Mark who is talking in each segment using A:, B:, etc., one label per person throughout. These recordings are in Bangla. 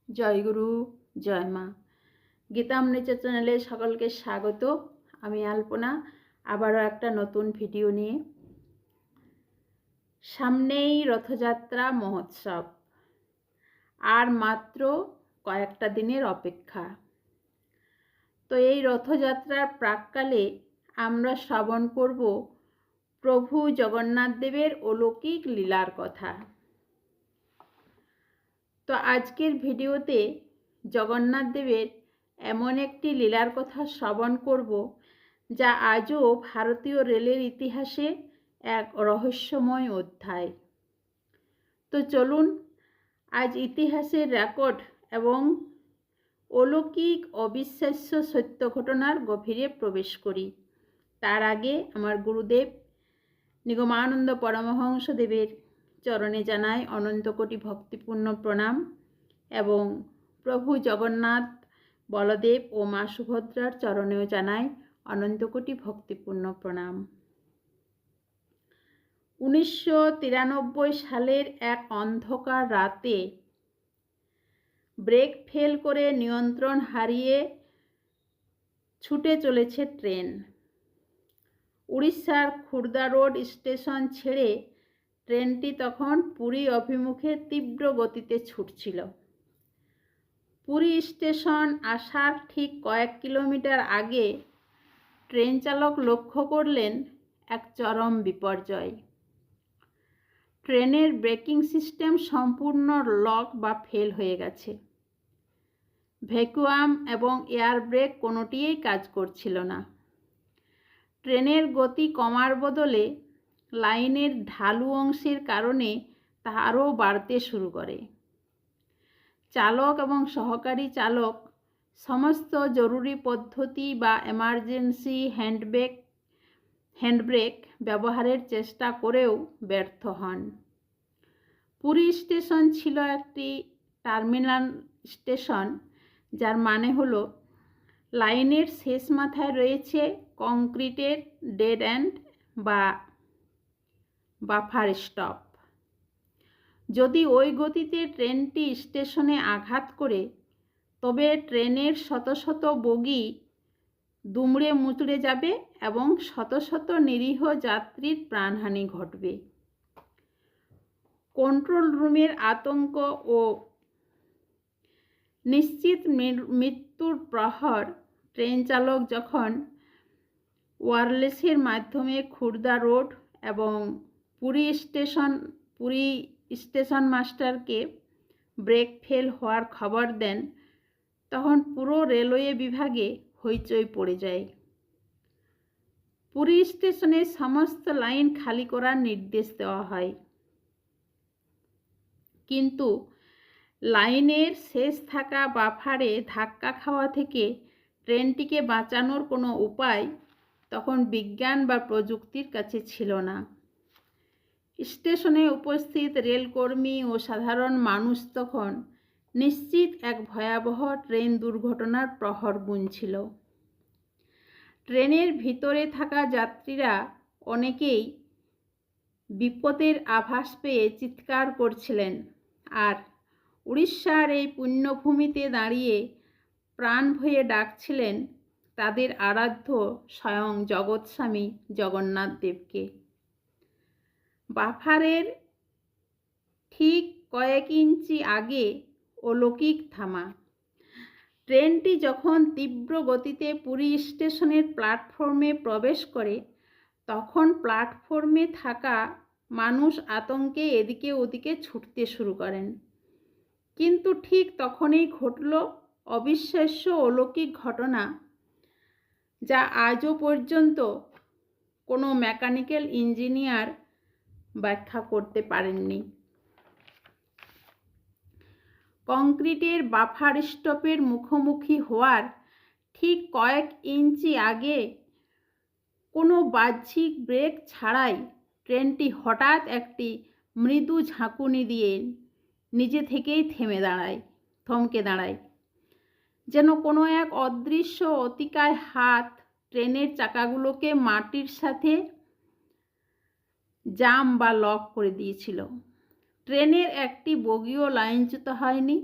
A: জয় গুরু, জয় মা। গীতামৃত চ্যানেলে সকলকে স্বাগত। আমি আলপনা আবারও একটা নতুন ভিডিও নিয়ে। সামনেই রথযাত্রা মহোৎসব, আর মাত্র কয়েকটা দিনের অপেক্ষা। তো এই রথযাত্রার প্রাক্কালে আমরা শ্রবণ করব প্রভু জগন্নাথ দেবের অলৌকিক লীলার কথা। তো আজকের ভিডিওতে জগন্নাথ দেবের এমন একটি লীলার কথা শ্রবণ করব যা আজও ভারতীয় রেলের ইতিহাসে এক রহস্যময় অধ্যায়। তো চলুন আজ ইতিহাসের রেকর্ড এবং অলৌকিক অবিশ্বাস্য সত্য ঘটনার গভীরে প্রবেশ করি। তার আগে আমার গুরুদেব নিগমানন্দ পরমহংস দেবের চরণে জানাই অনন্ত কোটি ভক্তিপূর্ণ প্রণাম এবং প্রভু জগন্নাথ, বলদেব ও মা সুভদ্রার চরণেও জানাই অনন্ত কোটি ভক্তিপূর্ণ প্রণাম। 1993 সালের এক অন্ধকার রাতে ব্রেক ফেল করে নিয়ন্ত্রণ হারিয়ে ছুটে চলেছে ট্রেন। উড়িষ্যার খুর্দা রোড স্টেশন ছেড়ে ট্রেনটি তখন পুরী অভিমুখে তীব্র গতিতে ছুটছিল। পুরী স্টেশন আসার ঠিক কয়েক কিলোমিটার আগে ট্রেন চালক লক্ষ্য করলেন এক চরম বিপর্যয়। ট্রেনের ব্রেকিং সিস্টেম সম্পূর্ণ লক বা ফেল হয়ে গেছে। ভ্যাকুয়াম এবং এয়ার ব্রেক কোনোটিই কাজ করছিল না। ট্রেনের গতি কমার বদলে লাইনের ঢালু অংশের কারণে তা আরও বাড়তে শুরু করে। চালক এবং সহকারী চালক সমস্ত জরুরি পদ্ধতি বা এমার্জেন্সি হ্যান্ডব্রেক ব্যবহারের চেষ্টা করেও ব্যর্থ হন। পুরী স্টেশন ছিল একটি টার্মিনাল স্টেশন, যার মানে হলো লাইনের শেষ মাথায় রয়েছে কংক্রিটের ডেড এন্ড বা বাফার স্টপ। যদি ওই গতিতে ট্রেনটি স্টেশনে আঘাত করে, তবে ট্রেনের শত শত বগি দুমড়ে মুচড়ে যাবে এবং শত শত নিরীহ যাত্রীর প্রাণহানি ঘটবে। কন্ট্রোল রুমের আতঙ্ক ও নিশ্চিত মৃত্যুর প্রহর ট্রেন চালক যখন ওয়্যারলেসের মাধ্যমে খুর্দা রোড এবং পুরী স্টেশন মাস্টারকে ব্রেক ফেল হওয়ার খবর দেন, তখন পুরো রেলওয়ে বিভাগে হইচই পড়ে যায়। পুরী স্টেশনের সমস্ত লাইন খালি করার নির্দেশ দেওয়া হয়, কিন্তু লাইনের শেষ থাকা বাফারে ধাক্কা খাওয়া থেকে ট্রেনটিকে বাঁচানোর কোনো উপায় তখন বিজ্ঞান বা প্রযুক্তির কাছে ছিল না। স্টেশনে উপস্থিত রেলকর্মী ও সাধারণ মানুষ তখন নিশ্চিত এক ভয়াবহ ট্রেন দুর্ঘটনার প্রহর গুনছিল। ট্রেনের ভিতরে থাকা যাত্রীরা অনেকেই বিপদের আভাস পেয়ে চিৎকার করছিলেন, আর উড়িষ্যার এই পুণ্যভূমিতে দাঁড়িয়ে প্রাণ ভয়ে ডাকছিলেন তাদের আরাধ্য স্বয়ং জগৎস্বামী জগন্নাথ দেবকে। বাফারের ঠিক কয়েক ইঞ্চি আগে অলৌকিক থামা। ট্রেনটি যখন তীব্র গতিতে পুরী স্টেশনের প্ল্যাটফর্মে প্রবেশ করে, তখন প্ল্যাটফর্মে থাকা মানুষ আতঙ্কে এদিকে ওদিকে ছুটতে শুরু করেন। কিন্তু ঠিক তখনই ঘটল অবিশ্বাস্য অলৌকিক ঘটনা, যা আজও পর্যন্ত কোনো মেকানিক্যাল ইঞ্জিনিয়ার ব্যাখ্যা করতে পারেননি। কংক্রিটের বাফার স্টপের মুখোমুখি হওয়ার ঠিক কয়েক ইঞ্চি আগে কোনো বাহ্যিক ব্রেক ছাড়াই ট্রেনটি হঠাৎ একটি মৃদু ঝাঁকুনি দিয়ে নিজে থেকেই থমকে দাঁড়ায়, যেন কোনো এক অদৃশ্য অতিকায় হাত ট্রেনের চাকাগুলোকে মাটির সাথে জাম বা লক করে দিয়েছিল। ট্রেনের একটি বগিও লাইনচ্যুত হয়নি,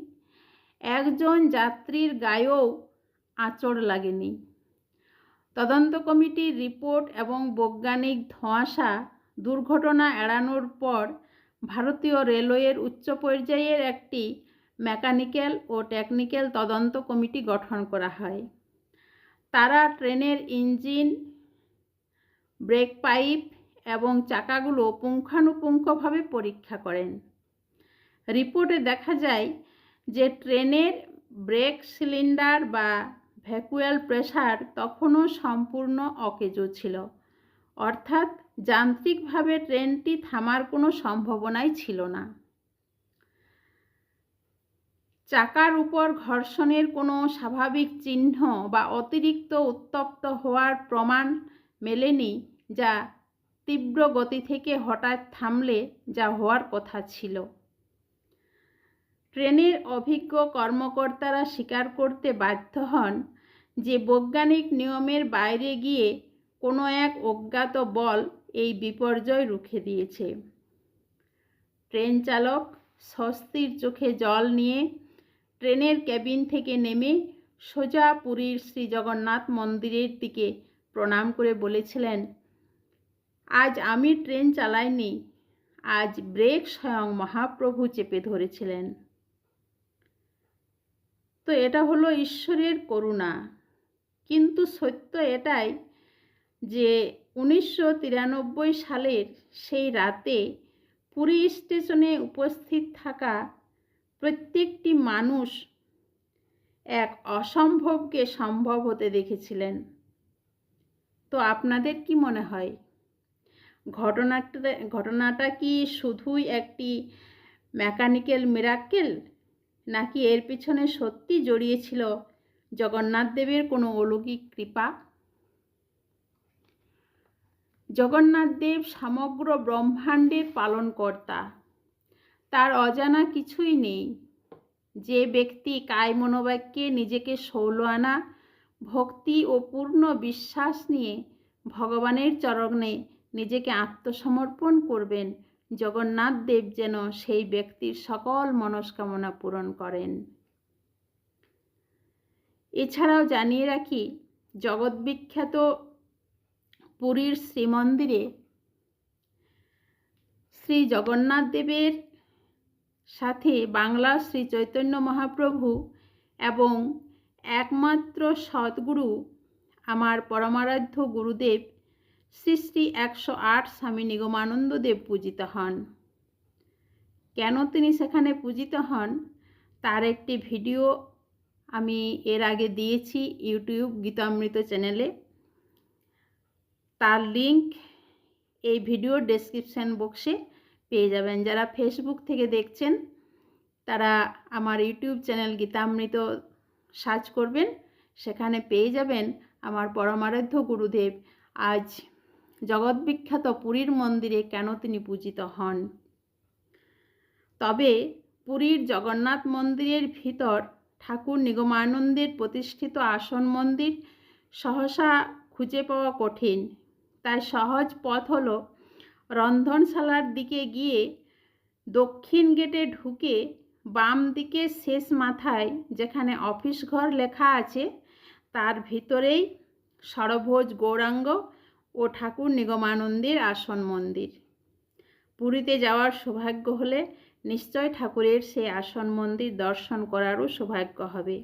A: একজন যাত্রীর গায়েও আঁচড় লাগেনি। তদন্ত কমিটির রিপোর্ট এবং বৈজ্ঞানিক ধোঁয়াশা দুর্ঘটনা এড়ানোর পর ভারতীয় রেলওয়ের উচ্চ পর্যায়ের একটি মেকানিক্যাল ও টেকনিক্যাল তদন্ত কমিটি গঠন করা হয়। তারা ট্রেনের ইঞ্জিন, ব্রেক পাইপ এবং চাকাগুলো পুঙ্খানুপুঙ্খভাবে পরীক্ষা করেন। রিপোর্টে দেখা যায় যে ট্রেনের ব্রেক সিলিন্ডার বা ভ্যাকুয়াল প্রেসার তখনও সম্পূর্ণ অকেজো ছিল, অর্থাৎ যান্ত্রিকভাবে ট্রেনটি থামার কোনো সম্ভাবনাই ছিল না। চাকার উপর ঘর্ষণের কোনো স্বাভাবিক চিহ্ন বা অতিরিক্ত উত্তপ্ত হওয়ার প্রমাণ মেলেনি, যা তীব্র গতি থেকে হঠাৎ থামলে যা হওয়ার কথা ছিল। ট্রেনের অভিজ্ঞ কর্মকর্তারা স্বীকার করতে বাধ্য হন যে বৈজ্ঞানিক নিয়মের বাইরে গিয়ে কোনো এক অজ্ঞাত বল এই বিপর্যয় রুখে দিয়েছে। ট্রেন চালক স্বস্তির চোখে জল নিয়ে ট্রেনের কেবিন থেকে নেমে সোজা পুরীর শ্রী জগন্নাথ মন্দিরের দিকে প্রণাম করে বলেছিলেন, আজ আমি ট্রেন চালাইনি, আজ ব্রেক স্বয়ং মহাপ্রভু চেপে ধরেছিলেন। তো এটা হলো ঈশ্বরের করুণা। কিন্তু সত্য এটাই যে 1993 সালের সেই রাতে পুরী স্টেশনে উপস্থিত থাকা প্রত্যেকটি মানুষ এক অসম্ভবকে সম্ভব হতে দেখেছিলেন। তো আপনাদের কি মনে হয়, ঘটনাটা কি শুধুই একটি মেকানিক্যাল মিরাক্কেল, নাকি এর পিছনে সত্যি জড়িয়েছিল জগন্নাথ দেবের কোনো অলৌকিক কৃপা? জগন্নাথ দেব সমগ্র ব্রহ্মাণ্ডের পালনকর্তা, তার অজানা কিছুই নেই। যে ব্যক্তি কায় মনোবাক্যে নিজেকে 16 আনা ভক্তি ও পূর্ণ বিশ্বাস নিয়ে ভগবানের চরণে নিজেকে আত্মসমর্পণ করবেন, জগন্নাথ দেব যেন সেই ব্যক্তির সকল মনস্কামনা পূরণ করেন। এছাড়াও জানিয়ে রাখি, জগৎবিখ্যাত পুরীর শ্রীমন্দিরে শ্রী জগন্নাথ দেবের সাথে বাংলার শ্রী চৈতন্য মহাপ্রভু এবং একমাত্র সদ্গুরু আমার পরমারাধ্য গুরুদেব শ্রী শ্রী 108 স্বামী নিগমানন্দ দেব পূজিত হন। কেন তিনি সেখানে পূজিত হন তার একটি ভিডিও আমি এর আগে দিয়েছি ইউটিউব গীতামৃত চ্যানেলে। তার লিংক এই ভিডিও ডেসক্রিপশন বক্সে পেয়ে যাবেন। যারা ফেসবুক থেকে দেখছেন তারা আমার ইউটিউব চ্যানেল গীতামৃত সার্চ করবেন, সেখানে পেয়ে যাবেন আমার পরমারাধ্য গুরুদেব আজ জগৎবিখ্যাত পুরীর মন্দিরে কেন তিনি পূজিত হন। তবে পুরীর জগন্নাথ মন্দিরের ভিতর ঠাকুর নিগমানন্দের প্রতিষ্ঠিত আসন মন্দির সহসা খুঁজে পাওয়া কঠিন। তাই সহজ পথ হলো রন্ধনশালার দিকে গিয়ে দক্ষিণ গেটে ঢুকে বাম দিকে শেষ মাথায় যেখানে অফিস ঘর লেখা আছে তার ভিতরেই ষড়ভুজ গৌরাঙ্গ ও ঠাকুর নিগমানন্দের আসন মন্দির। পুরীতে যাওয়ার সৌভাগ্য হলে নিশ্চয় ঠাকুরের সেই আসন মন্দির দর্শন করারও সৌভাগ্য হবে।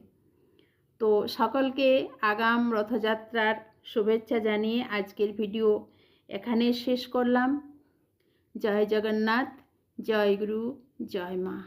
A: তো সকলকে আগাম রথযাত্রার শুভেচ্ছা জানিয়ে আজকের ভিডিও এখানে শেষ করলাম। জয় জগন্নাথ, জয় গুরু, জয় মা।